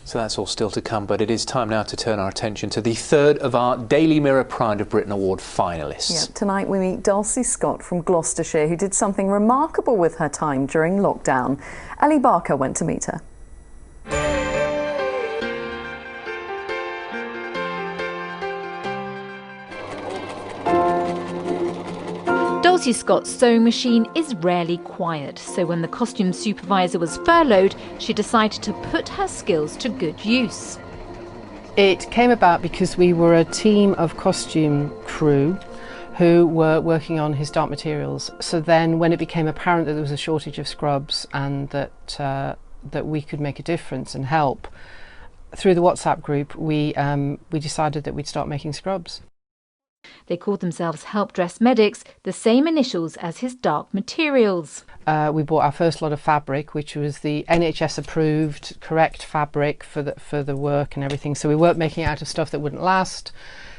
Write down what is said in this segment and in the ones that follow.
So that's all still to come, but it is time now to turn our attention to the third of our Daily Mirror Pride of Britain Award finalists. Yeah, tonight we meet Dulcie Scott from Gloucestershire, who did something remarkable with her time during lockdown. Ellie Barker went to meet her. Dulcie Scott's sewing machine is rarely quiet, so when the costume supervisor was furloughed, she decided to put her skills to good use. It came about because we were a team of costume crew who were working on his dark materials. So then when it became apparent that there was a shortage of scrubs and that we could make a difference and help, through the WhatsApp group we decided that we'd start making scrubs. They called themselves Help Dress Medics, the same initials as his dark materials. We bought our first lot of fabric, which was the NHS approved correct fabric for the work and everything. So we weren't making it out of stuff that wouldn't last.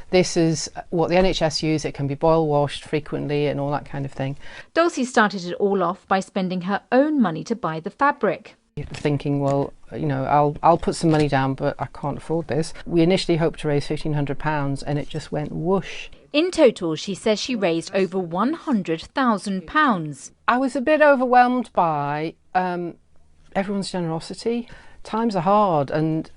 This is what the NHS use. It can be boil washed frequently and all that kind of thing. Dulcie started it all off by spending her own money to buy the fabric. Thinking, well, you know, I'll put some money down, but I can't afford this. We initially hoped to raise £1,500 and it just went whoosh. In total, she says she raised over £100,000. I was a bit overwhelmed by everyone's generosity. Times are hard and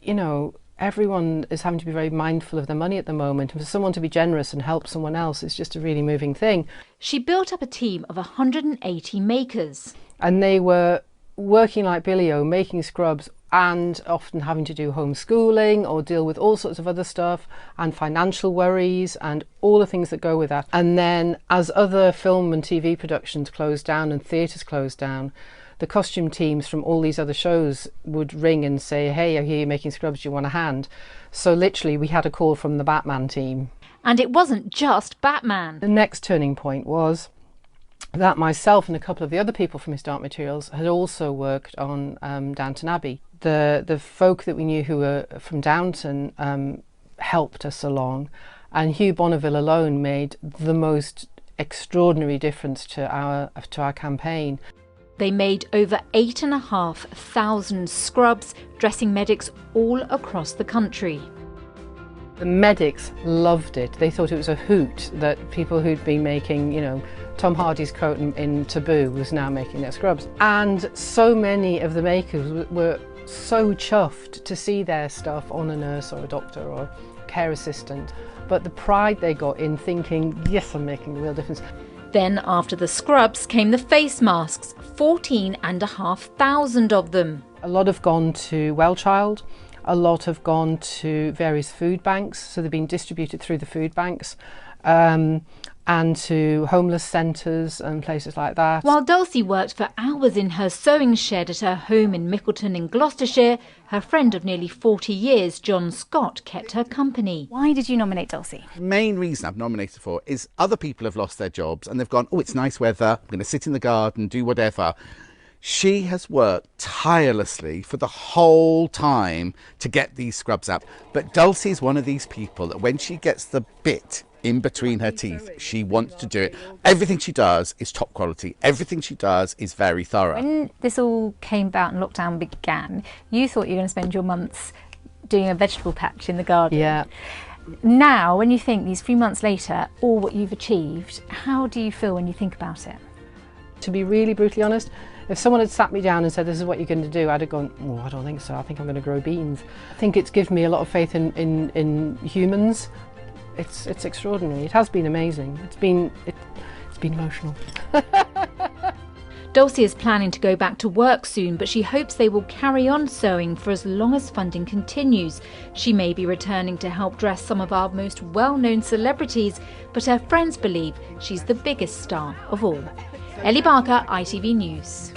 you know, everyone is having to be very mindful of their money at the moment, and for someone to be generous and help someone else is just a really moving thing. She built up a team of 180 makers. And they were working like Billy-O, making scrubs and often having to do homeschooling or deal with all sorts of other stuff and financial worries and all the things that go with that. And then as other film and TV productions closed down and theatres closed down, the costume teams from all these other shows would ring and say, hey, I hear you're making scrubs, do you want a hand? So literally we had a call from the Batman team. And it wasn't just Batman. The next turning point was that myself and a couple of the other people from his dark materials had also worked on Downton Abbey. The folk that we knew who were from Downton helped us along, and Hugh Bonneville alone made the most extraordinary difference to our campaign. They made over 8,500 scrubs, dressing medics all across the country. The medics loved it. They thought it was a hoot that people who'd been making, you know, Tom Hardy's coat in Taboo was now making their scrubs. And so many of the makers were so chuffed to see their stuff on a nurse or a doctor or care assistant. But the pride they got in thinking, yes, I'm making a real difference. Then after the scrubs came the face masks, 14,500 of them. A lot have gone to Wellchild. A lot have gone to various food banks, so they've been distributed through the food banks, and to homeless centres and places like that. While Dulcie worked for hours in her sewing shed at her home in Mickleton in Gloucestershire, her friend of nearly 40 years, John Scott, kept her company. Why did you nominate Dulcie? The main reason I've nominated for is other people have lost their jobs and they've gone, oh, it's nice weather, I'm going to sit in the garden, do whatever. She has worked tirelessly for the whole time to get these scrubs up. But Dulcie is one of these people that when she gets the bit in between her teeth, she wants to do it. Everything she does is top quality. Everything she does is very thorough. When this all came about and lockdown began, you thought you were going to spend your months doing a vegetable patch in the garden. Yeah. Now, when you think these 3 months later, all what you've achieved, how do you feel when you think about it? To be really brutally honest, if someone had sat me down and said, this is what you're going to do, I'd have gone, oh, I don't think so. I think I'm going to grow beans. I think it's given me a lot of faith in humans. It's extraordinary. It has been amazing. It's been emotional. Dulcie is planning to go back to work soon, but she hopes they will carry on sewing for as long as funding continues. She may be returning to help dress some of our most well-known celebrities, but her friends believe she's the biggest star of all. Ellie Barker, ITV News.